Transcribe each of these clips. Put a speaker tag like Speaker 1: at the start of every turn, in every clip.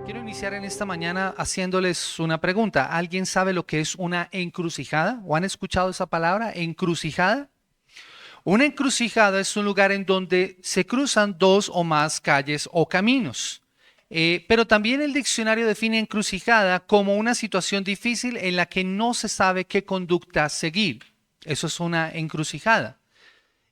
Speaker 1: Quiero iniciar en esta mañana haciéndoles una pregunta. ¿Alguien sabe lo que es una encrucijada? ¿O han escuchado esa palabra, encrucijada? Una encrucijada es un lugar en donde se cruzan dos o más calles o caminos. Pero también el diccionario define encrucijada como una situación difícil en la que no se sabe qué conducta seguir. Eso es una encrucijada.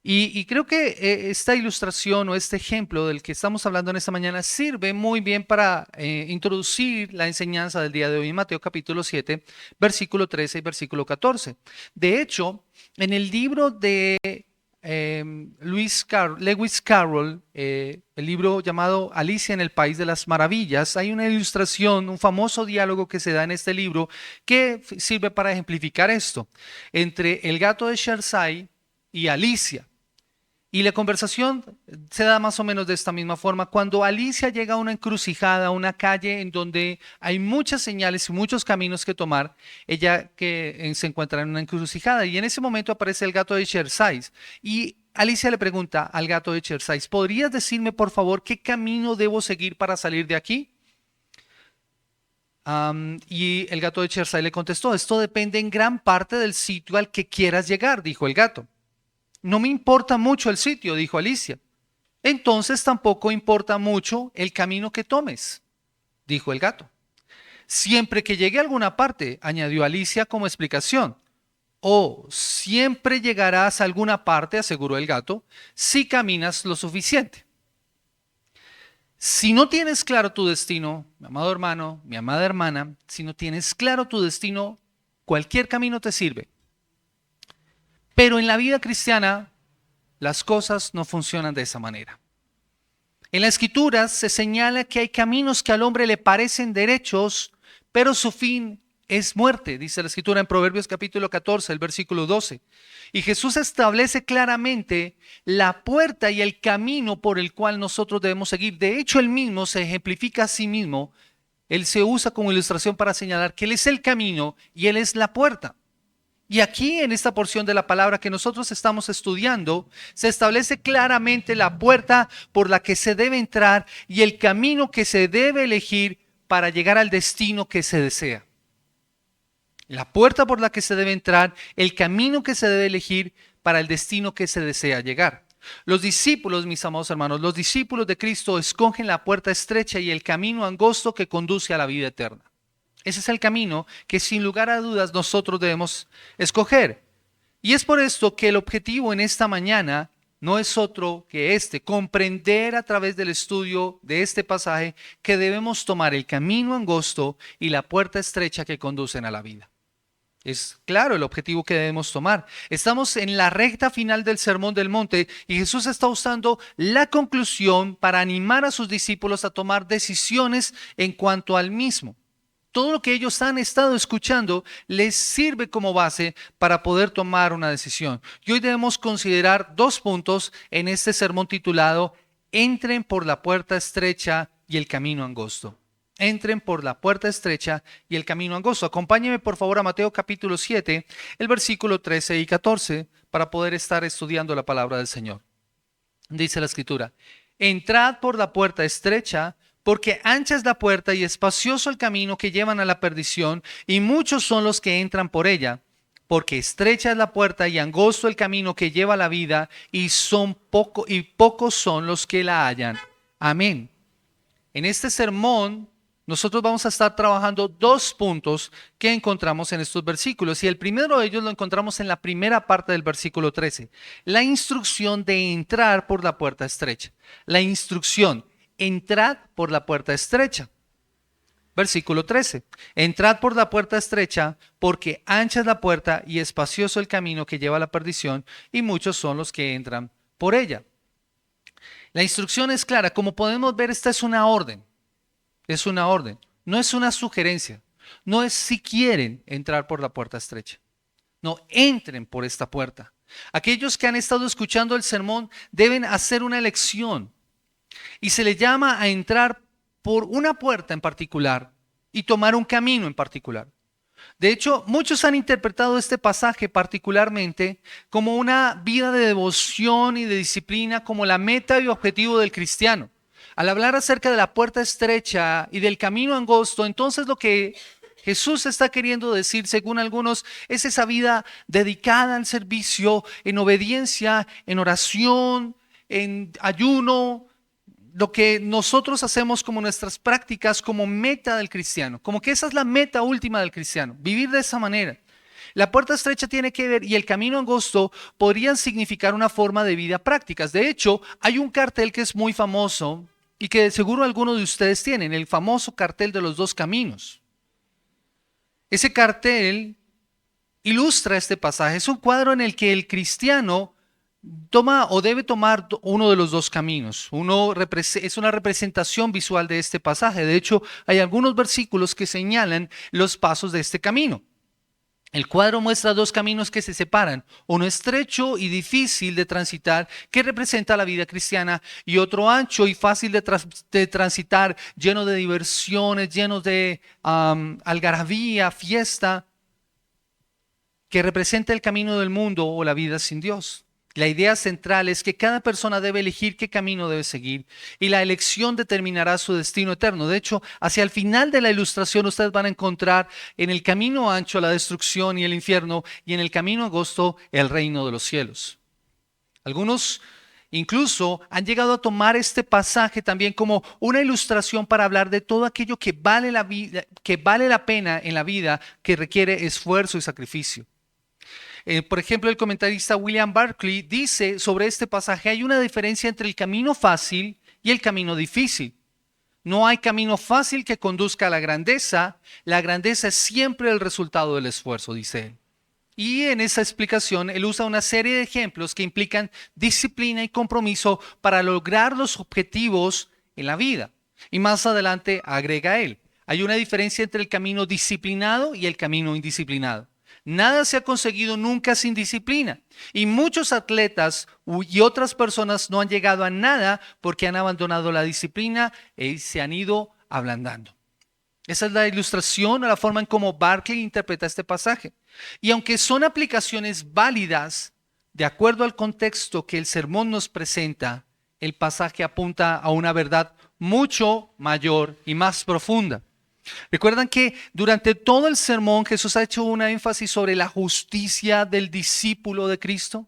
Speaker 1: Y creo que esta ilustración o este ejemplo del que estamos hablando en esta mañana sirve muy bien para introducir la enseñanza del día de hoy en Mateo capítulo 7, versículo 13 y versículo 14. De hecho, en el libro de Lewis Carroll, el libro llamado Alicia en el País de las Maravillas, hay una ilustración, un famoso diálogo que se da en este libro que sirve para ejemplificar esto, entre el gato de Shersai y Alicia. Y la conversación se da más o menos de esta misma forma. Cuando Alicia llega a una encrucijada, a una calle en donde hay muchas señales y muchos caminos que tomar, ella se encuentra en una encrucijada y en ese momento aparece el gato de Shersais. Y Alicia le pregunta al gato de Shersais, ¿podrías decirme por favor qué camino debo seguir para salir de aquí? Y el gato de Shersai le contestó, esto depende en gran parte del sitio al que quieras llegar, dijo el gato. No me importa mucho el sitio, dijo Alicia. Entonces tampoco importa mucho el camino que tomes, dijo el gato. Siempre que llegue a alguna parte, añadió Alicia como explicación. Oh, siempre llegarás a alguna parte, aseguró el gato, si caminas lo suficiente. Si no tienes claro tu destino, mi amado hermano, mi amada hermana, si no tienes claro tu destino, cualquier camino te sirve. Pero en la vida cristiana las cosas no funcionan de esa manera. En la Escritura se señala que hay caminos que al hombre le parecen derechos, pero su fin es muerte, dice la Escritura en Proverbios capítulo 14, el versículo 12. Y Jesús establece claramente la puerta y el camino por el cual nosotros debemos seguir. De hecho, él mismo se ejemplifica a sí mismo. Él se usa como ilustración para señalar que él es el camino y él es la puerta. Y aquí en esta porción de la palabra que nosotros estamos estudiando, se establece claramente la puerta por la que se debe entrar y el camino que se debe elegir para llegar al destino que se desea. La puerta por la que se debe entrar, el camino que se debe elegir para el destino que se desea llegar. Los discípulos, mis amados hermanos, los discípulos de Cristo escogen la puerta estrecha y el camino angosto que conduce a la vida eterna. Ese es el camino que sin lugar a dudas nosotros debemos escoger. Y es por esto que el objetivo en esta mañana no es otro que comprender a través del estudio de este pasaje que debemos tomar el camino angosto y la puerta estrecha que conducen a la vida. Es claro el objetivo que debemos tomar. Estamos en la recta final del Sermón del Monte y Jesús está usando la conclusión para animar a sus discípulos a tomar decisiones en cuanto al mismo. Todo lo que ellos han estado escuchando les sirve como base para poder tomar una decisión. Y hoy debemos considerar dos puntos en este sermón titulado Entren por la puerta estrecha y el camino angosto. Entren por la puerta estrecha y el camino angosto. Acompáñenme por favor a Mateo capítulo 7, el versículo 13 y 14 para poder estar estudiando la palabra del Señor. Dice la Escritura, entrad por la puerta estrecha, porque ancha es la puerta y espacioso el camino que llevan a la perdición, y muchos son los que entran por ella. Porque estrecha es la puerta y angosto el camino que lleva a la vida, y pocos son los que la hallan. Amén. En este sermón nosotros vamos a estar trabajando dos puntos que encontramos en estos versículos. Y el primero de ellos lo encontramos en la primera parte del versículo 13. La instrucción de entrar por la puerta estrecha. La instrucción. Entrad por la puerta estrecha. Versículo 13. Entrad por la puerta estrecha, porque ancha es la puerta y espacioso el camino que lleva a la perdición, y muchos son los que entran por ella. La instrucción es clara. Como podemos ver, esta es una orden. Es una orden. No es una sugerencia. No es si quieren entrar por la puerta estrecha. No, entren por esta puerta. Aquellos que han estado escuchando el sermón deben hacer una elección. Y se le llama a entrar por una puerta en particular y tomar un camino en particular. De hecho, muchos han interpretado este pasaje particularmente como una vida de devoción y de disciplina, como la meta y objetivo del cristiano. Al hablar acerca de la puerta estrecha y del camino angosto, entonces lo que Jesús está queriendo decir, según algunos, es esa vida dedicada al servicio, en obediencia, en oración, en ayuno, lo que nosotros hacemos como nuestras prácticas como meta del cristiano, como que esa es la meta última del cristiano, vivir de esa manera. La puerta estrecha tiene que ver y el camino angosto podrían significar una forma de vida prácticas. De hecho, hay un cartel que es muy famoso y que seguro algunos de ustedes tienen, el famoso cartel de los dos caminos. Ese cartel ilustra este pasaje. Es un cuadro en el que el cristiano toma o debe tomar uno de los dos caminos. Es una representación visual de este pasaje. De hecho, hay algunos versículos que señalan los pasos de este camino. El cuadro muestra dos caminos que se separan, uno estrecho y difícil de transitar, que representa la vida cristiana, y otro ancho y fácil de transitar, lleno de diversiones, lleno de algarabía, fiesta, que representa el camino del mundo o la vida sin Dios. La idea central es que cada persona debe elegir qué camino debe seguir y la elección determinará su destino eterno. De hecho, hacia el final de la ilustración ustedes van a encontrar en el camino ancho la destrucción y el infierno y en el camino angosto el reino de los cielos. Algunos incluso han llegado a tomar este pasaje también como una ilustración para hablar de todo aquello que vale la pena en la vida, que requiere esfuerzo y sacrificio. Por ejemplo, el comentarista William Barclay dice sobre este pasaje: hay una diferencia entre el camino fácil y el camino difícil. No hay camino fácil que conduzca a la grandeza es siempre el resultado del esfuerzo, dice él. Y en esa explicación él usa una serie de ejemplos que implican disciplina y compromiso para lograr los objetivos en la vida. Y más adelante agrega él: hay una diferencia entre el camino disciplinado y el camino indisciplinado. Nada se ha conseguido nunca sin disciplina. Y muchos atletas y otras personas no han llegado a nada porque han abandonado la disciplina y se han ido ablandando. Esa es la ilustración a la forma en cómo Barclay interpreta este pasaje. Y aunque son aplicaciones válidas, de acuerdo al contexto que el sermón nos presenta, el pasaje apunta a una verdad mucho mayor y más profunda. ¿Recuerdan que durante todo el sermón Jesús ha hecho un énfasis sobre la justicia del discípulo de Cristo?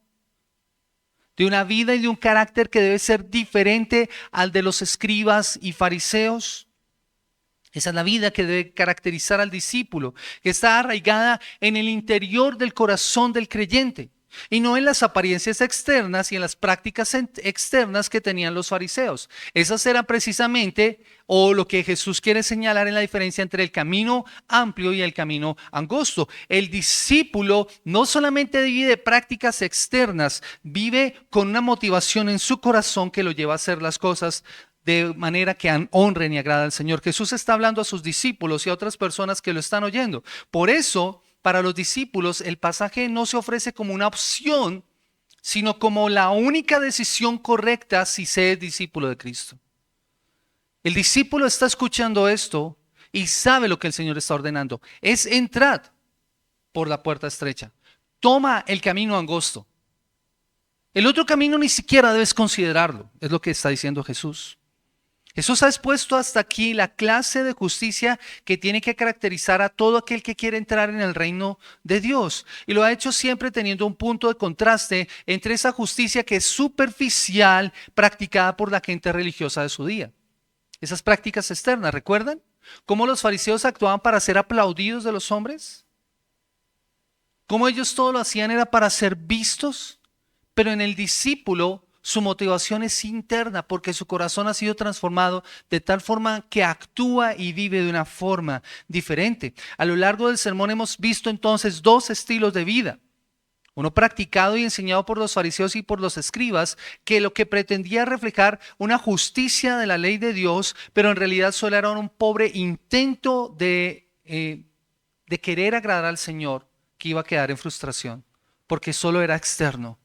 Speaker 1: De una vida y de un carácter que debe ser diferente al de los escribas y fariseos. Esa es la vida que debe caracterizar al discípulo, que está arraigada en el interior del corazón del creyente y no en las apariencias externas y en las prácticas externas que tenían los fariseos. Esas eran precisamente, o lo que Jesús quiere señalar, en la diferencia entre el camino amplio y el camino angosto. El discípulo no solamente vive de prácticas externas, vive con una motivación en su corazón que lo lleva a hacer las cosas de manera que honren y agraden al Señor. Jesús está hablando a sus discípulos y a otras personas que lo están oyendo. Por eso, para los discípulos, el pasaje no se ofrece como una opción, sino como la única decisión correcta si se es discípulo de Cristo. El discípulo está escuchando esto y sabe lo que el Señor está ordenando. Es entrad por la puerta estrecha. Toma el camino angosto. El otro camino ni siquiera debes considerarlo, es lo que está diciendo Jesús. Jesús ha expuesto hasta aquí la clase de justicia que tiene que caracterizar a todo aquel que quiere entrar en el reino de Dios. Y lo ha hecho siempre teniendo un punto de contraste entre esa justicia que es superficial, practicada por la gente religiosa de su día. Esas prácticas externas, ¿recuerdan? ¿Cómo los fariseos actuaban para ser aplaudidos de los hombres? ¿Cómo ellos todo lo hacían era para ser vistos? Pero en el discípulo su motivación es interna porque su corazón ha sido transformado de tal forma que actúa y vive de una forma diferente. A lo largo del sermón hemos visto entonces dos estilos de vida. Uno practicado y enseñado por los fariseos y por los escribas, que lo que pretendía reflejar una justicia de la ley de Dios, pero en realidad solo era un pobre intento de querer agradar al Señor, que iba a quedar en frustración, porque solo era externo.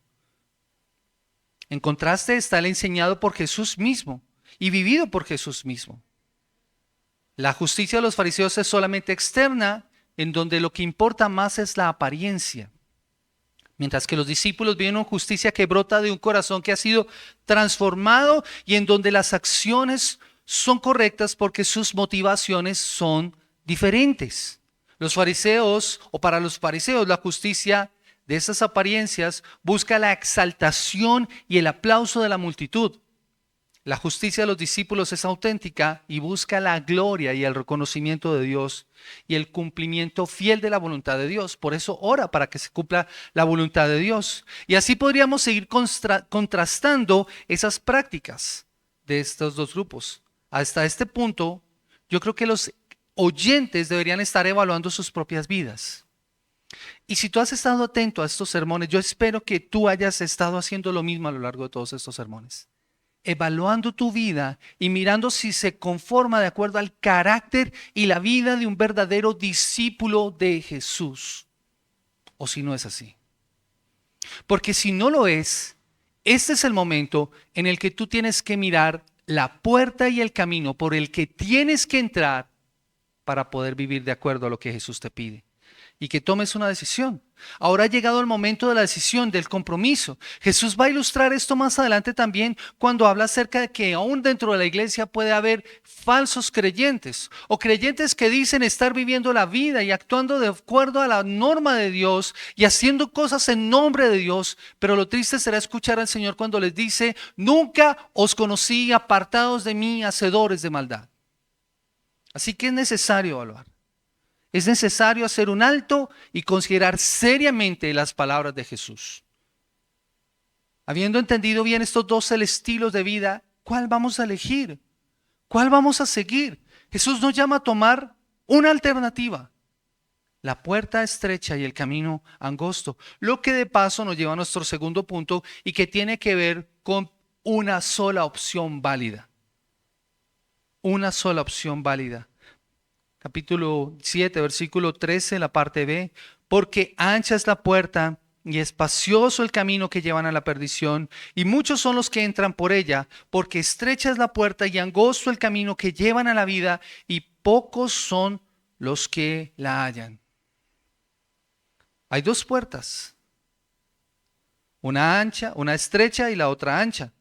Speaker 1: En contraste está el enseñado por Jesús mismo y vivido por Jesús mismo. La justicia de los fariseos es solamente externa, en donde lo que importa más es la apariencia. Mientras que los discípulos viven una justicia que brota de un corazón que ha sido transformado y en donde las acciones son correctas porque sus motivaciones son diferentes. Los fariseos, o para los fariseos, la justicia de esas apariencias busca la exaltación y el aplauso de la multitud. La justicia de los discípulos es auténtica y busca la gloria y el reconocimiento de Dios y el cumplimiento fiel de la voluntad de Dios. Por eso ora para que se cumpla la voluntad de Dios. Y así podríamos seguir contrastando esas prácticas de estos dos grupos. Hasta este punto, yo creo que los oyentes deberían estar evaluando sus propias vidas. Y si tú has estado atento a estos sermones, yo espero que tú hayas estado haciendo lo mismo a lo largo de todos estos sermones. Evaluando tu vida y mirando si se conforma de acuerdo al carácter y la vida de un verdadero discípulo de Jesús, o si no es así. Porque si no lo es, este es el momento en el que tú tienes que mirar la puerta y el camino por el que tienes que entrar para poder vivir de acuerdo a lo que Jesús te pide. Y que tomes una decisión. Ahora ha llegado el momento de la decisión, del compromiso. Jesús va a ilustrar esto más adelante también cuando habla acerca de que aún dentro de la iglesia puede haber falsos creyentes o creyentes que dicen estar viviendo la vida y actuando de acuerdo a la norma de Dios y haciendo cosas en nombre de Dios, pero lo triste será escuchar al Señor cuando les dice: nunca os conocí, apartados de mí, hacedores de maldad. Así que es necesario evaluar. Es necesario hacer un alto y considerar seriamente las palabras de Jesús. Habiendo entendido bien estos dos estilos de vida, ¿cuál vamos a elegir? ¿Cuál vamos a seguir? Jesús nos llama a tomar una alternativa. La puerta estrecha y el camino angosto. Lo que de paso nos lleva a nuestro segundo punto y que tiene que ver con una sola opción válida. Una sola opción válida. Capítulo 7, versículo 13, la parte B. Porque ancha es la puerta y espacioso el camino que llevan a la perdición, y muchos son los que entran por ella, porque estrecha es la puerta y angosto el camino que llevan a la vida, y pocos son los que la hallan. Hay dos puertas, una ancha, una estrecha y la otra ancha.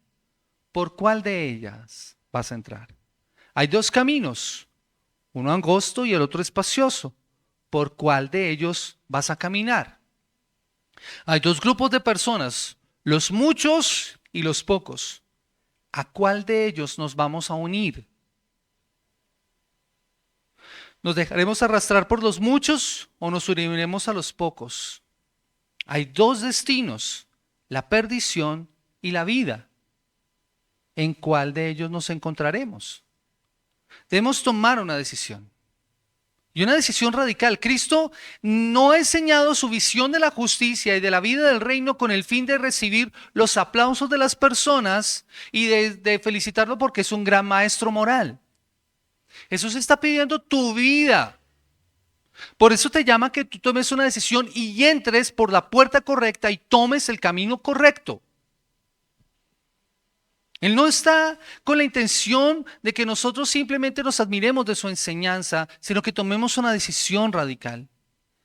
Speaker 1: ¿Por cuál de ellas vas a entrar? Hay dos caminos, uno angosto y el otro espacioso. ¿Por cuál de ellos vas a caminar? Hay dos grupos de personas, los muchos y los pocos. ¿A cuál de ellos nos vamos a unir? ¿Nos dejaremos arrastrar por los muchos o nos uniremos a los pocos? Hay dos destinos, la perdición y la vida. ¿En cuál de ellos nos encontraremos? Debemos tomar una decisión. Y una decisión radical. Cristo no ha enseñado su visión de la justicia y de la vida del reino con el fin de recibir los aplausos de las personas y de felicitarlo porque es un gran maestro moral. Jesús está pidiendo tu vida. Por eso te llama que tú tomes una decisión y entres por la puerta correcta y tomes el camino correcto. Él no está con la intención de que nosotros simplemente nos admiremos de su enseñanza, sino que tomemos una decisión radical.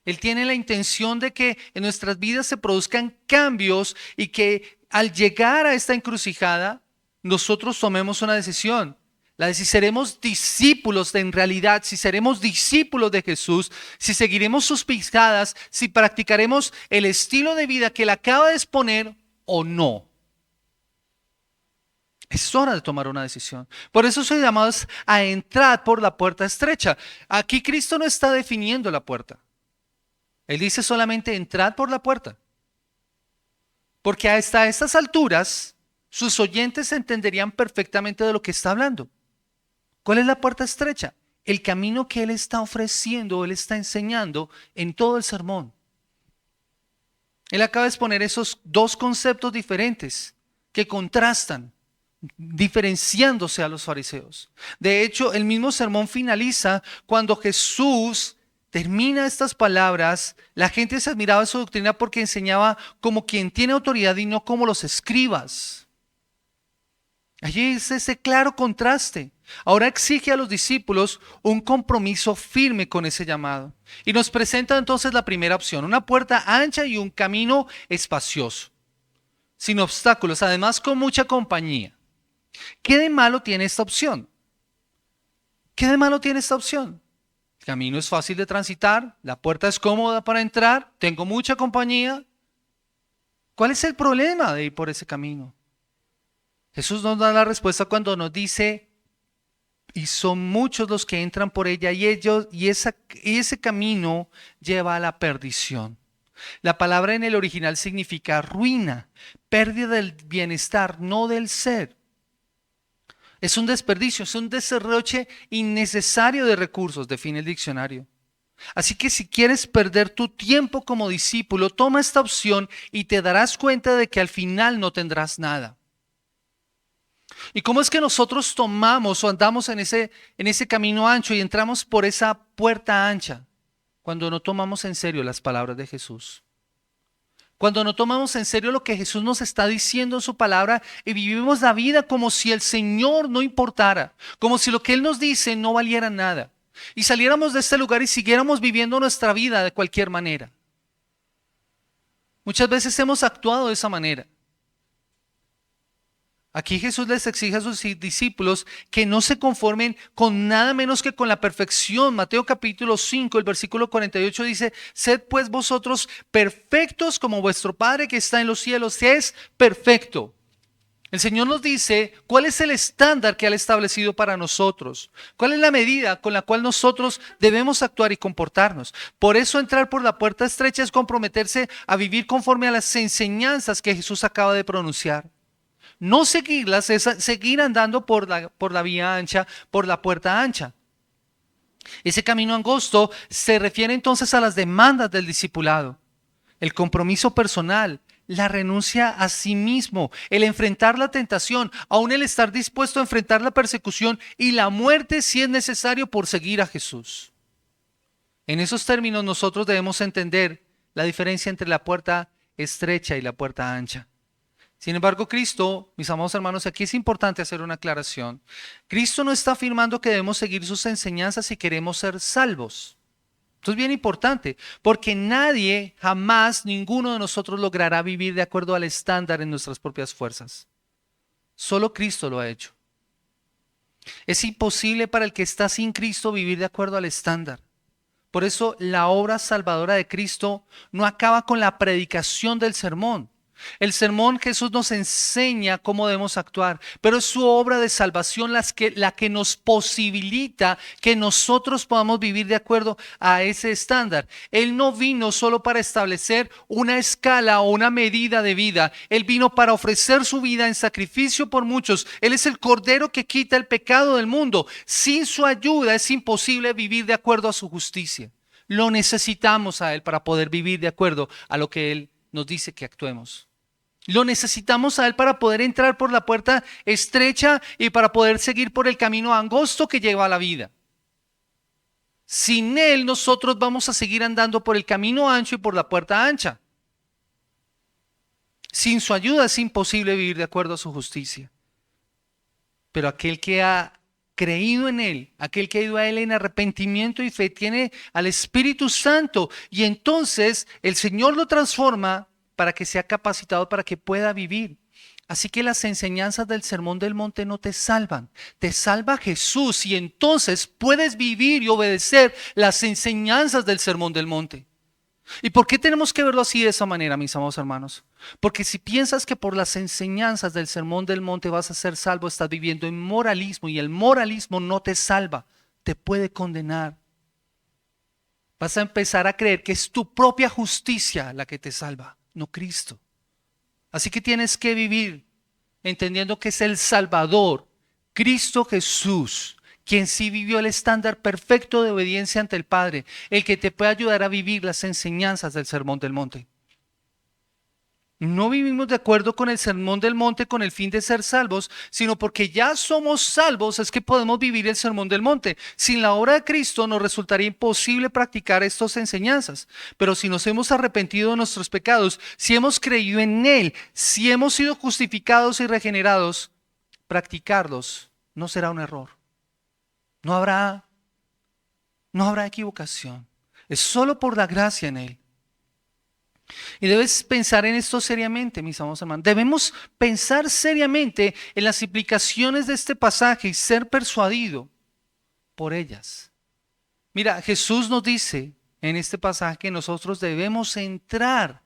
Speaker 1: Él tiene la intención de que en nuestras vidas se produzcan cambios y que al llegar a esta encrucijada, nosotros tomemos una decisión. La de si seremos discípulos en realidad, si seremos discípulos de Jesús, si seguiremos sus pisadas, si practicaremos el estilo de vida que Él acaba de exponer o no. Es hora de tomar una decisión. Por eso soy llamados a entrar por la puerta estrecha. Aquí Cristo no está definiendo la puerta. Él dice solamente entrad por la puerta. Porque hasta estas alturas sus oyentes entenderían perfectamente de lo que está hablando. ¿Cuál es la puerta estrecha? El camino que Él está ofreciendo, Él está enseñando en todo el sermón. Él acaba de exponer esos dos conceptos diferentes que contrastan, diferenciándose a los fariseos. De hecho, el mismo sermón finaliza cuando Jesús termina estas palabras. La gente se admiraba de su doctrina porque enseñaba como quien tiene autoridad y no como los escribas. Allí es ese claro contraste. Ahora exige a los discípulos un compromiso firme con ese llamado. Y nos presenta entonces la primera opción, una puerta ancha y un camino espacioso, sin obstáculos, además con mucha compañía. ¿Qué de malo tiene esta opción? ¿Qué de malo tiene esta opción? El camino es fácil de transitar, la puerta es cómoda para entrar, tengo mucha compañía. ¿Cuál es el problema de ir por ese camino? Jesús nos da la respuesta cuando nos dice, y son muchos los que entran por ella y ese camino lleva a la perdición. La palabra en el original significa ruina, pérdida del bienestar, no del ser. Es un desperdicio, es un derroche innecesario de recursos, define el diccionario. Así que si quieres perder tu tiempo como discípulo, toma esta opción y te darás cuenta de que al final no tendrás nada. ¿Y cómo es que nosotros tomamos o andamos en ese camino ancho y entramos por esa puerta ancha? Cuando no tomamos en serio las palabras de Jesús. Cuando no tomamos en serio lo que Jesús nos está diciendo en su palabra y vivimos la vida como si el Señor no importara, como si lo que Él nos dice no valiera nada. Y saliéramos de este lugar y siguiéramos viviendo nuestra vida de cualquier manera. Muchas veces hemos actuado de esa manera. Aquí Jesús les exige a sus discípulos que no se conformen con nada menos que con la perfección. Mateo capítulo 5, el versículo 48 dice, sed pues vosotros perfectos como vuestro Padre que está en los cielos es perfecto. El Señor nos dice cuál es el estándar que Él ha establecido para nosotros, cuál es la medida con la cual nosotros debemos actuar y comportarnos. Por eso entrar por la puerta estrecha es comprometerse a vivir conforme a las enseñanzas que Jesús acaba de pronunciar. No seguirlas es seguir andando por la vía ancha, por la puerta ancha. Ese camino angosto se refiere entonces a las demandas del discipulado, el compromiso personal, la renuncia a sí mismo, el enfrentar la tentación, aún el estar dispuesto a enfrentar la persecución y la muerte si es necesario por seguir a Jesús. En esos términos nosotros debemos entender la diferencia entre la puerta estrecha y la puerta ancha. Sin embargo, Cristo, mis amados hermanos, aquí es importante hacer una aclaración. Cristo no está afirmando que debemos seguir sus enseñanzas si queremos ser salvos. Esto es bien importante, porque nadie, jamás, ninguno de nosotros logrará vivir de acuerdo al estándar en nuestras propias fuerzas. Solo Cristo lo ha hecho. Es imposible para el que está sin Cristo vivir de acuerdo al estándar. Por eso la obra salvadora de Cristo no acaba con la predicación del sermón. El sermón Jesús nos enseña cómo debemos actuar, pero es su obra de salvación la que nos posibilita que nosotros podamos vivir de acuerdo a ese estándar. Él no vino solo para establecer una escala o una medida de vida. Él vino para ofrecer su vida en sacrificio por muchos. Él es el Cordero que quita el pecado del mundo. Sin su ayuda es imposible vivir de acuerdo a su justicia. Lo necesitamos a Él para poder vivir de acuerdo a lo que Él nos dice que actuemos. Lo necesitamos a Él para poder entrar por la puerta estrecha y para poder seguir por el camino angosto que lleva a la vida. Sin Él nosotros vamos a seguir andando por el camino ancho y por la puerta ancha. Sin su ayuda es imposible vivir de acuerdo a su justicia. Pero aquel que ha creído en Él, aquel que ha ido a Él en arrepentimiento y fe, tiene al Espíritu Santo y entonces el Señor lo transforma para que sea capacitado para que pueda vivir. Así que las enseñanzas del Sermón del Monte no te salvan, te salva Jesús y entonces puedes vivir y obedecer las enseñanzas del Sermón del Monte. ¿Y por qué tenemos que verlo así de esa manera, mis amados hermanos? Porque si piensas que por las enseñanzas del Sermón del Monte vas a ser salvo, estás viviendo en moralismo y el moralismo no te salva, te puede condenar. Vas a empezar a creer que es tu propia justicia la que te salva, no Cristo. Así que tienes que vivir entendiendo que es el Salvador, Cristo Jesús, quien sí vivió el estándar perfecto de obediencia ante el Padre, el que te puede ayudar a vivir las enseñanzas del Sermón del Monte. No vivimos de acuerdo con el Sermón del Monte con el fin de ser salvos, sino porque ya somos salvos es que podemos vivir el Sermón del Monte. Sin la obra de Cristo nos resultaría imposible practicar estas enseñanzas. Pero si nos hemos arrepentido de nuestros pecados, si hemos creído en Él, si hemos sido justificados y regenerados, practicarlos, no será un error. No habrá equivocación. Es solo por la gracia en Él. Y debes pensar en esto seriamente, mis amados hermanos. Debemos pensar seriamente en las implicaciones de este pasaje y ser persuadido por ellas. Mira, Jesús nos dice en este pasaje que nosotros debemos entrar.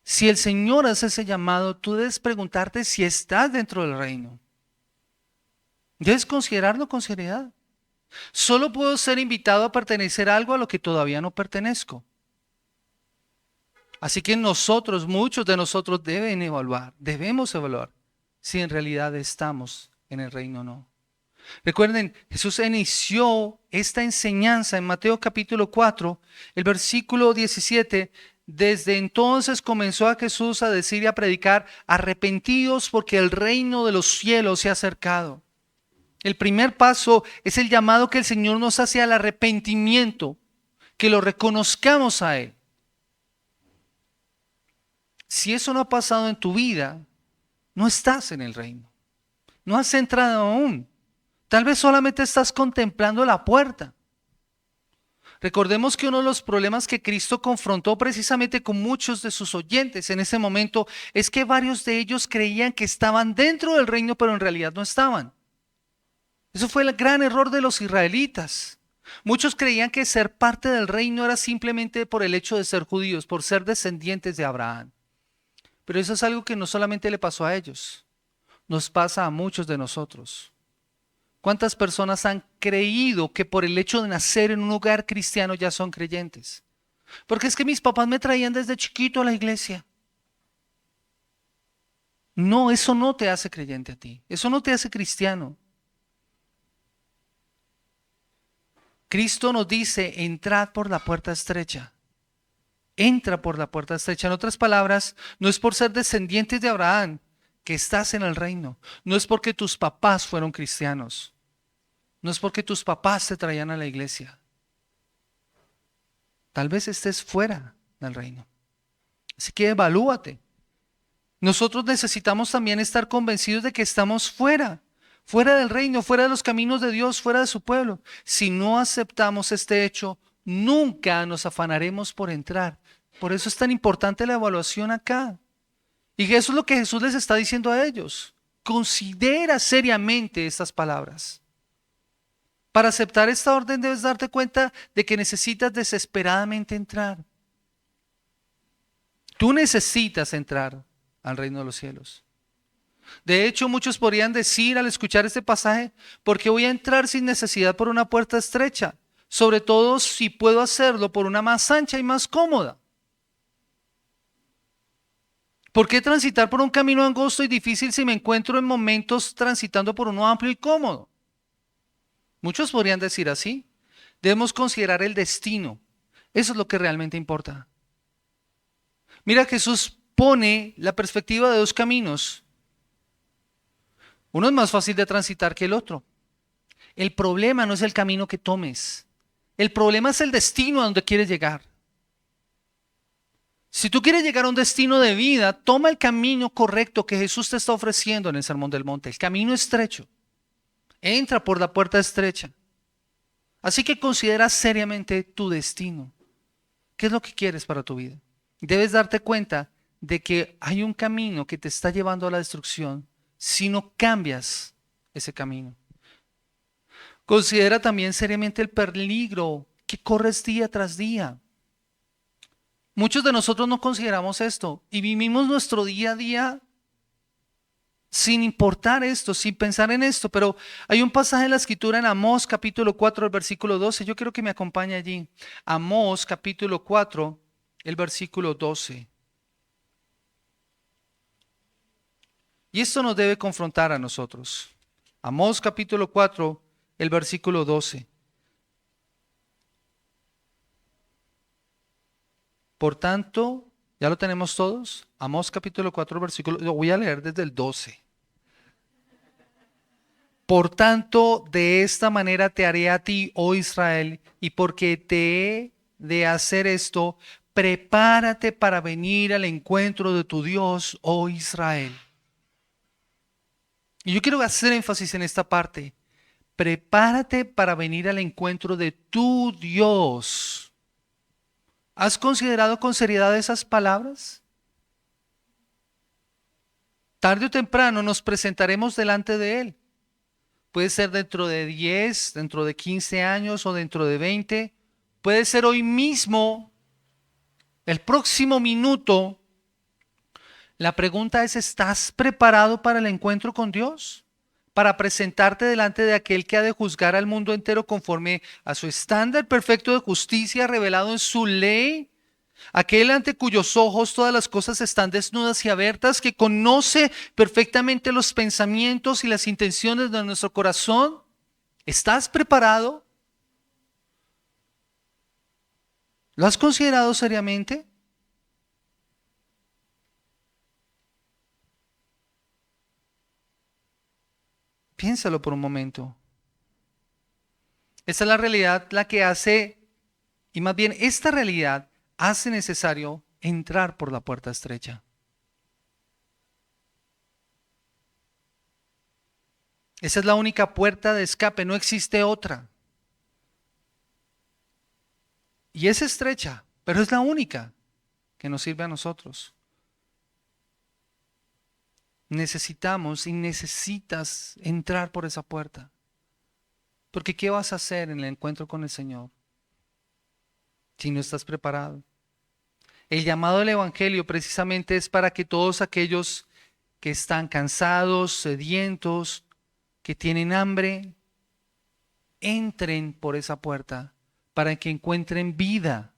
Speaker 1: Si el Señor hace ese llamado, tú debes preguntarte si estás dentro del reino. Debes considerarlo con seriedad. Solo puedo ser invitado a pertenecer a algo a lo que todavía no pertenezco. Así que muchos de nosotros debemos evaluar si en realidad estamos en el reino o no. Recuerden, Jesús inició esta enseñanza en Mateo capítulo 4, el versículo 17. Desde entonces comenzó a Jesús a decir y a predicar: arrepentidos porque el reino de los cielos se ha acercado. El primer paso es el llamado que el Señor nos hace al arrepentimiento, que lo reconozcamos a Él. Si eso no ha pasado en tu vida, no estás en el reino. No has entrado aún. Tal vez solamente estás contemplando la puerta. Recordemos que uno de los problemas que Cristo confrontó precisamente con muchos de sus oyentes en ese momento es que varios de ellos creían que estaban dentro del reino, pero en realidad no estaban. Eso fue el gran error de los israelitas. Muchos creían que ser parte del reino era simplemente por el hecho de ser judíos, por ser descendientes de Abraham. Pero eso es algo que no solamente le pasó a ellos, nos pasa a muchos de nosotros. ¿Cuántas personas han creído que por el hecho de nacer en un hogar cristiano ya son creyentes? Porque es que mis papás me traían desde chiquito a la iglesia. No, eso no te hace creyente a ti. Eso no te hace cristiano. Cristo nos dice: entrad por la puerta estrecha. Entra por la puerta estrecha. En otras palabras, no es por ser descendientes de Abraham que estás en el reino. No es porque tus papás fueron cristianos. No es porque tus papás te traían a la iglesia. Tal vez estés fuera del reino. Así que evalúate. Nosotros necesitamos también estar convencidos de que estamos fuera del reino, fuera de los caminos de Dios, fuera de su pueblo. Si no aceptamos este hecho, nunca nos afanaremos por entrar. Por eso es tan importante la evaluación acá. Y eso es lo que Jesús les está diciendo a ellos. Considera seriamente estas palabras. Para aceptar esta orden debes darte cuenta de que necesitas desesperadamente entrar. Tú necesitas entrar al reino de los cielos. De hecho, muchos podrían decir al escuchar este pasaje: ¿por qué voy a entrar sin necesidad por una puerta estrecha? Sobre todo si puedo hacerlo por una más ancha y más cómoda. ¿Por qué transitar por un camino angosto y difícil si me encuentro en momentos transitando por uno amplio y cómodo? Muchos podrían decir así. Debemos considerar el destino. Eso es lo que realmente importa. Mira, Jesús pone la perspectiva de dos caminos. Uno es más fácil de transitar que el otro. El problema no es el camino que tomes. El problema es el destino a donde quieres llegar. Si tú quieres llegar a un destino de vida, toma el camino correcto que Jesús te está ofreciendo en el Sermón del Monte. El camino estrecho. Entra por la puerta estrecha. Así que considera seriamente tu destino. ¿Qué es lo que quieres para tu vida? Debes darte cuenta de que hay un camino que te está llevando a la destrucción si no cambias ese camino. Considera también seriamente el peligro que corres día tras día. Muchos de nosotros no consideramos esto y vivimos nuestro día a día sin importar esto, sin pensar en esto. Pero hay un pasaje en la Escritura en Amós capítulo 4, el versículo 12. Yo quiero que me acompañe allí. Amós capítulo 4, el versículo 12. Y esto nos debe confrontar a nosotros. Amós capítulo 4, el versículo 12. Por tanto, ¿ya lo tenemos todos? Amós capítulo 4, versículo, lo voy a leer desde el 12. Por tanto, de esta manera te haré a ti, oh Israel, y porque te he de hacer esto, prepárate para venir al encuentro de tu Dios, oh Israel. Y yo quiero hacer énfasis en esta parte. Prepárate para venir al encuentro de tu Dios. ¿Has considerado con seriedad esas palabras? Tarde o temprano nos presentaremos delante de Él. Puede ser dentro de 10, dentro de 15 años o dentro de 20. Puede ser hoy mismo, el próximo minuto. La pregunta es, ¿estás preparado para el encuentro con Dios? Para presentarte delante de aquel que ha de juzgar al mundo entero conforme a su estándar perfecto de justicia revelado en su ley. Aquel ante cuyos ojos todas las cosas están desnudas y abiertas, que conoce perfectamente los pensamientos y las intenciones de nuestro corazón. ¿Estás preparado? ¿Lo has considerado seriamente? Piénsalo por un momento. Esta es la realidad la que hace, y más bien esta realidad hace necesario entrar por la puerta estrecha. Esa es la única puerta de escape, no existe otra. Y es estrecha, pero es la única que nos sirve a nosotros. Necesitamos y necesitas entrar por esa puerta. Porque ¿qué vas a hacer en el encuentro con el Señor si no estás preparado? El llamado del Evangelio precisamente es para que todos aquellos que están cansados, sedientos, que tienen hambre, entren por esa puerta para que encuentren vida.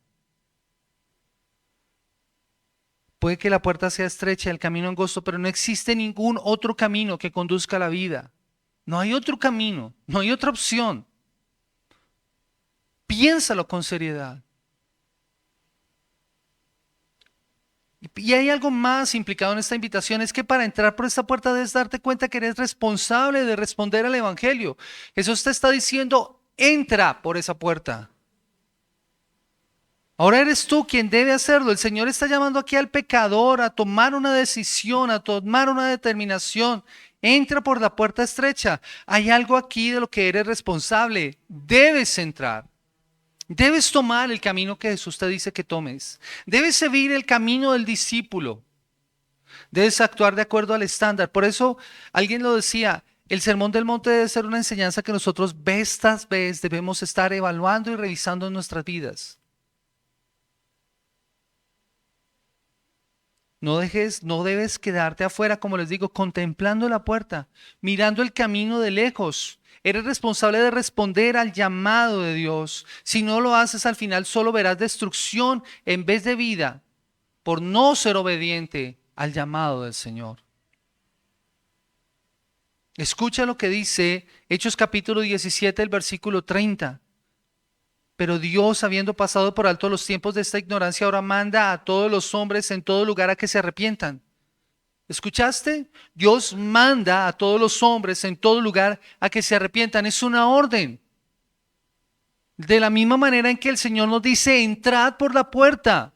Speaker 1: Puede que la puerta sea estrecha, el camino angosto, pero no existe ningún otro camino que conduzca a la vida. No hay otro camino, no hay otra opción. Piénsalo con seriedad. Y hay algo más implicado en esta invitación, es que para entrar por esta puerta debes darte cuenta que eres responsable de responder al Evangelio. Jesús te está diciendo, entra por esa puerta. Ahora eres tú quien debe hacerlo. El Señor está llamando aquí al pecador a tomar una decisión, a tomar una determinación. Entra por la puerta estrecha. Hay algo aquí de lo que eres responsable. Debes entrar. Debes tomar el camino que Jesús te dice que tomes. Debes seguir el camino del discípulo. Debes actuar de acuerdo al estándar. Por eso alguien lo decía, el Sermón del Monte debe ser una enseñanza que nosotros vez tras vez debemos estar evaluando y revisando en nuestras vidas. No debes quedarte afuera, como les digo, contemplando la puerta, mirando el camino de lejos. Eres responsable de responder al llamado de Dios. Si no lo haces, al final solo verás destrucción en vez de vida por no ser obediente al llamado del Señor. Escucha lo que dice Hechos capítulo 17, el versículo 30. Pero Dios, habiendo pasado por alto los tiempos de esta ignorancia, ahora manda a todos los hombres en todo lugar a que se arrepientan. ¿Escuchaste? Dios manda a todos los hombres en todo lugar a que se arrepientan. Es una orden. De la misma manera en que el Señor nos dice, entrad por la puerta.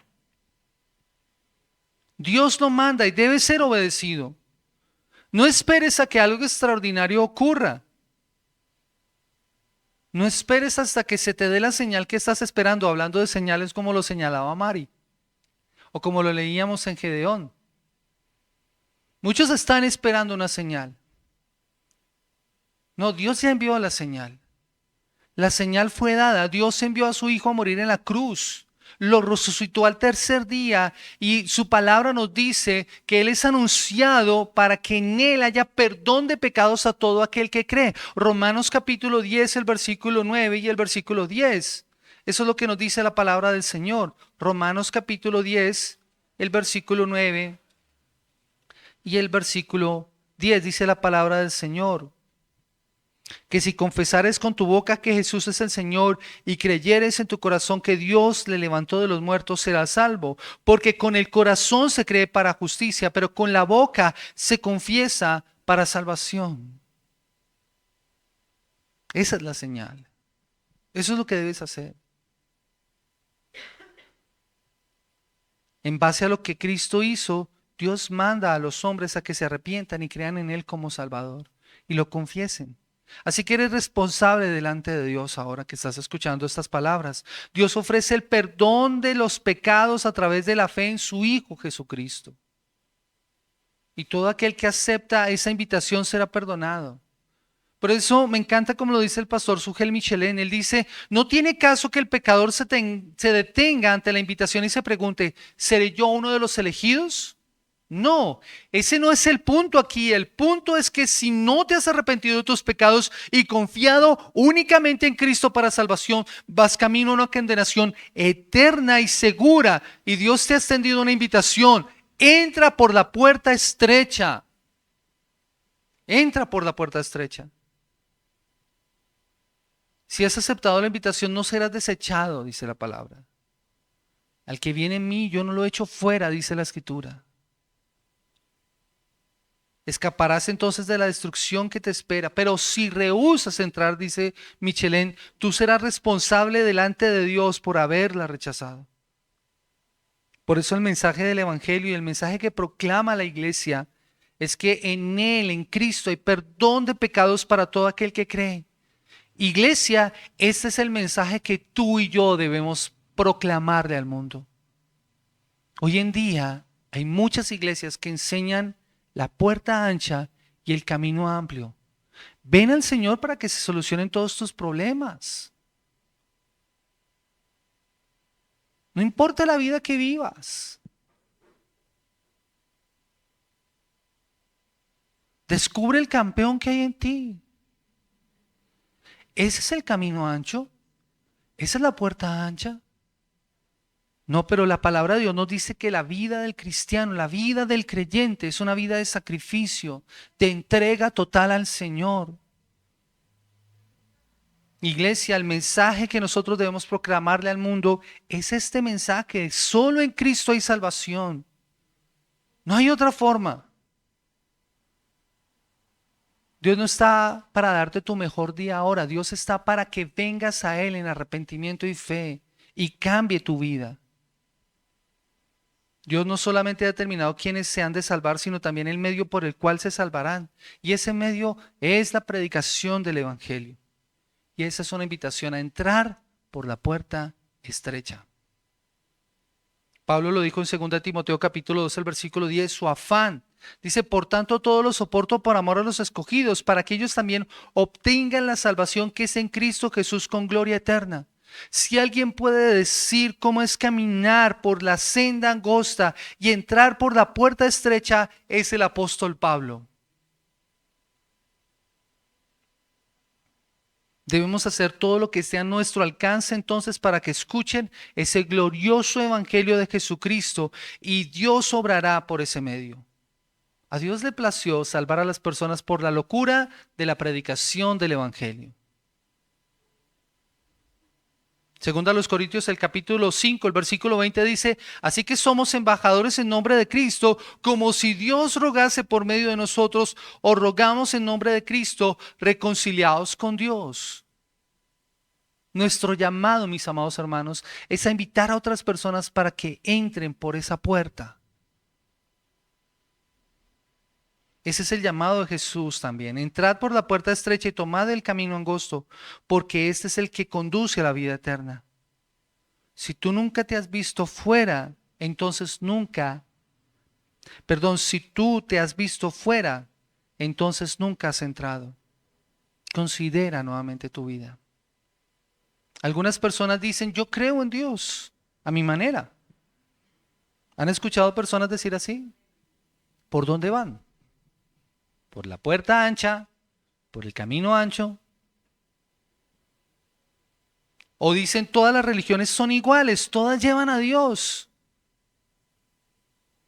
Speaker 1: Dios lo manda y debe ser obedecido. No esperes a que algo extraordinario ocurra. No esperes hasta que se te dé la señal que estás esperando, hablando de señales como lo señalaba Mari, o como lo leíamos en Gedeón. Muchos están esperando una señal. No, Dios ya envió la señal. La señal fue dada. Dios envió a su Hijo a morir en la cruz. Lo resucitó al tercer día y su palabra nos dice que Él es anunciado para que en Él haya perdón de pecados a todo aquel que cree. Romanos capítulo 10, el versículo 9 y el versículo 10. Eso es lo que nos dice la palabra del Señor. Romanos capítulo 10, el versículo 9 y el versículo 10 dice la palabra del Señor. Que si confesares con tu boca que Jesús es el Señor y creyeres en tu corazón que Dios le levantó de los muertos, serás salvo. Porque con el corazón se cree para justicia, pero con la boca se confiesa para salvación. Esa es la señal. Eso es lo que debes hacer. En base a lo que Cristo hizo, Dios manda a los hombres a que se arrepientan y crean en Él como Salvador y lo confiesen. Así que eres responsable delante de Dios ahora que estás escuchando estas palabras. Dios ofrece el perdón de los pecados a través de la fe en su Hijo Jesucristo. Y todo aquel que acepta esa invitación será perdonado. Por eso me encanta como lo dice el pastor Sugel Michelén. Él dice, no tiene caso que el pecador se detenga ante la invitación y se pregunte, ¿seré yo uno de los elegidos? No, ese no es el punto aquí. El punto es que si no te has arrepentido de tus pecados y confiado únicamente en Cristo para salvación, vas camino a una condenación eterna y segura. Y Dios te ha extendido una invitación. Entra por la puerta estrecha. Entra por la puerta estrecha. Si has aceptado la invitación, no serás desechado, dice la palabra. Al que viene en mí, yo no lo echo fuera, dice la Escritura. Escaparás entonces de la destrucción que te espera. Pero si rehusas entrar, dice Michelén, tú serás responsable delante de Dios por haberla rechazado. Por eso el mensaje del Evangelio y el mensaje que proclama la iglesia es que en Él, en Cristo, hay perdón de pecados para todo aquel que cree. Iglesia, este es el mensaje que tú y yo debemos proclamarle al mundo. Hoy en día hay muchas iglesias que enseñan la puerta ancha y el camino amplio. Ven al Señor para que se solucionen todos tus problemas. No importa la vida que vivas. Descubre el campeón que hay en ti. ¿Ese es el camino ancho? ¿Esa es la puerta ancha? No, pero la palabra de Dios nos dice que la vida del cristiano, la vida del creyente es una vida de sacrificio, de entrega total al Señor. Iglesia, el mensaje que nosotros debemos proclamarle al mundo es este mensaje. Solo en Cristo hay salvación. No hay otra forma. Dios no está para darte tu mejor día ahora. Dios está para que vengas a Él en arrepentimiento y fe y cambie tu vida. Dios no solamente ha determinado quiénes se han de salvar, sino también el medio por el cual se salvarán. Y ese medio es la predicación del Evangelio. Y esa es una invitación a entrar por la puerta estrecha. Pablo lo dijo en 2 Timoteo capítulo 2, el versículo 10, su afán. Dice, por tanto, todo lo soporto por amor a los escogidos, para que ellos también obtengan la salvación que es en Cristo Jesús con gloria eterna. Si alguien puede decir cómo es caminar por la senda angosta y entrar por la puerta estrecha, es el apóstol Pablo. Debemos hacer todo lo que esté a nuestro alcance entonces para que escuchen ese glorioso evangelio de Jesucristo y Dios obrará por ese medio. A Dios le plació salvar a las personas por la locura de la predicación del evangelio. Segunda a los Corintios, el capítulo 5, el versículo 20 dice, así que somos embajadores en nombre de Cristo, como si Dios rogase por medio de nosotros, o rogamos en nombre de Cristo, reconciliados con Dios. Nuestro llamado, mis amados hermanos, es a invitar a otras personas para que entren por esa puerta. Ese es el llamado de Jesús también. Entrad por la puerta estrecha y tomad el camino angosto, porque este es el que conduce a la vida eterna. Si tú nunca te has visto fuera, entonces si tú te has visto fuera, entonces nunca has entrado. Considera nuevamente tu vida. Algunas personas dicen, yo creo en Dios, a mi manera. ¿Han escuchado personas decir así? ¿Por dónde van? Por la puerta ancha, por el camino ancho. O dicen todas las religiones son iguales, todas llevan a Dios.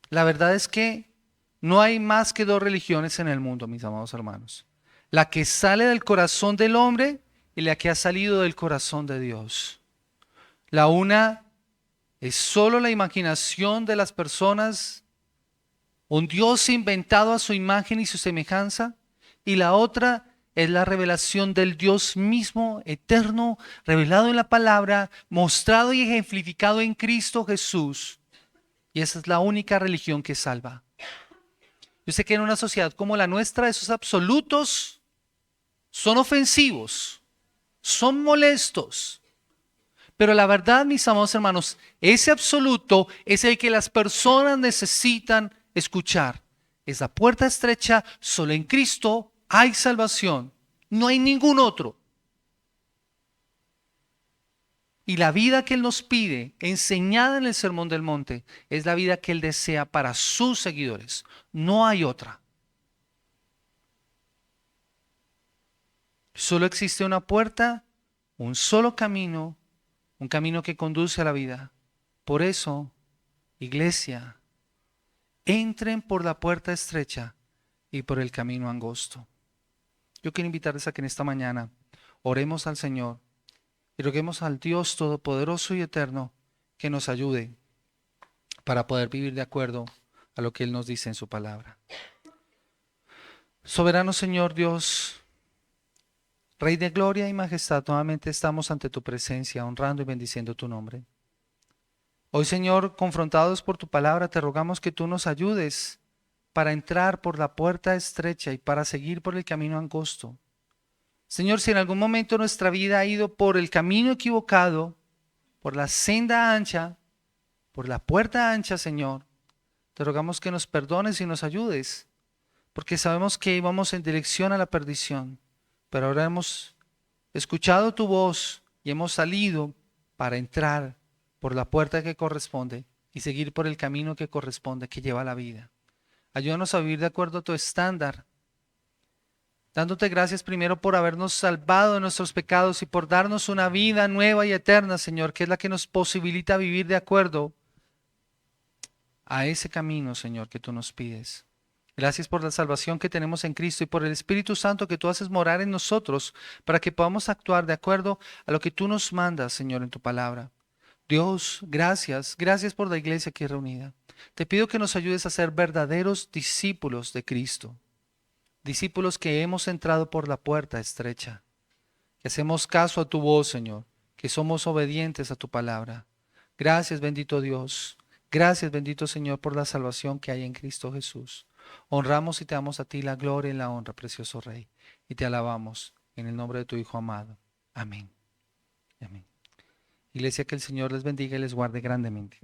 Speaker 1: La verdad es que no hay más que dos religiones en el mundo, mis amados hermanos. La que sale del corazón del hombre y la que ha salido del corazón de Dios. La una es solo la imaginación de las personas, un Dios inventado a su imagen y su semejanza, y la otra es la revelación del Dios mismo, eterno, revelado en la palabra, mostrado y ejemplificado en Cristo Jesús. Y esa es la única religión que salva. Yo sé que en una sociedad como la nuestra, esos absolutos son ofensivos, son molestos. Pero la verdad, mis amados hermanos, ese absoluto es el que las personas necesitan escuchar. Es la puerta estrecha, solo en Cristo hay salvación, no hay ningún otro. Y la vida que Él nos pide, enseñada en el Sermón del Monte, es la vida que Él desea para sus seguidores. No hay otra. Solo existe una puerta, un solo camino, un camino que conduce a la vida. Por eso, iglesia, entren por la puerta estrecha y por el camino angosto. Yo quiero invitarles a que en esta mañana oremos al Señor y roguemos al Dios Todopoderoso y Eterno que nos ayude para poder vivir de acuerdo a lo que Él nos dice en su palabra. Soberano Señor Dios, Rey de gloria y majestad, nuevamente estamos ante tu presencia, honrando y bendiciendo tu nombre. Hoy, Señor, confrontados por tu palabra, te rogamos que tú nos ayudes para entrar por la puerta estrecha y para seguir por el camino angosto. Señor, si en algún momento nuestra vida ha ido por el camino equivocado, por la senda ancha, por la puerta ancha, Señor, te rogamos que nos perdones y nos ayudes, porque sabemos que íbamos en dirección a la perdición, pero ahora hemos escuchado tu voz y hemos salido para entrar por la puerta que corresponde y seguir por el camino que corresponde, que lleva a la vida. Ayúdanos a vivir de acuerdo a tu estándar, dándote gracias primero por habernos salvado de nuestros pecados y por darnos una vida nueva y eterna, Señor, que es la que nos posibilita vivir de acuerdo a ese camino, Señor, que tú nos pides. Gracias por la salvación que tenemos en Cristo y por el Espíritu Santo que tú haces morar en nosotros para que podamos actuar de acuerdo a lo que tú nos mandas, Señor, en tu palabra. Dios, gracias, gracias por la iglesia aquí reunida. Te pido que nos ayudes a ser verdaderos discípulos de Cristo, discípulos que hemos entrado por la puerta estrecha, que hacemos caso a tu voz, Señor, que somos obedientes a tu palabra. Gracias, bendito Dios. Gracias, bendito Señor, por la salvación que hay en Cristo Jesús. Honramos y te damos a ti la gloria y la honra, precioso Rey, y te alabamos en el nombre de tu Hijo amado. Amén. Amén. Iglesia, que el Señor les bendiga y les guarde grandemente.